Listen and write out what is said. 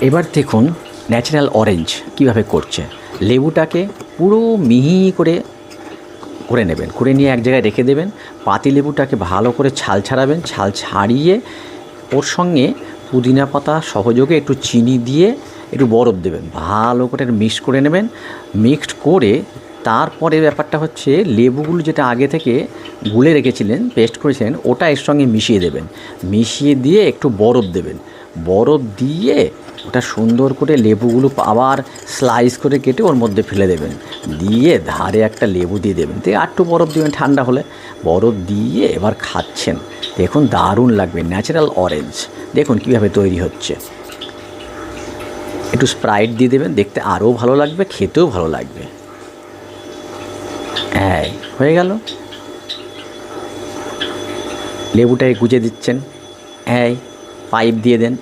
এবার দেখুন natural orange কীভাবে করছে। লেবুটাকে পুরো মিহি করে নেবেন, করে নিয়ে এক জায়গায় রেখে দেবেন। পাতিলেবুটাকে ভালো করে ছাল ছাড়াবেন, ছাল ছাড়িয়ে ওর সঙ্গে পুদিনা পাতা সহযোগে একটু চিনি দিয়ে একটু বরফ দেবেন, ভালো করে মিক্স করে নেবেন। মিক্সড করে তারপরে ব্যাপারটা হচ্ছে লেবুগুলো যেটা আগে থেকে গুলে রেখেছিলেন, পেস্ট করেছিলেন, ওটা এর সঙ্গে মিশিয়ে দেবেন। মিশিয়ে দিয়ে একটু বরফ দেবেন, বরফ দিয়ে ওটা সুন্দর করে লেবুগুলো আবার স্লাইস করে কেটে ওর মধ্যে ফেলে দেবেন, দিয়ে ধারে একটা লেবু দিয়ে দেবেন, দিয়ে আরেকটু বরফ দেবেন ঠান্ডা হলে, বরফ দিয়ে এবার খাচ্ছেন। দেখুন দারুণ লাগবে ন্যাচারাল অরেঞ্জ। দেখুন কীভাবে তৈরি হচ্ছে। একটু স্প্রাইট দিয়ে দেবেন, দেখতে আরও ভালো লাগবে, খেতেও ভালো লাগবে। হ্যাঁ, হয়ে গেল। লেবুটাকে গুজে দিচ্ছেন, পাইপ দিয়ে দেন,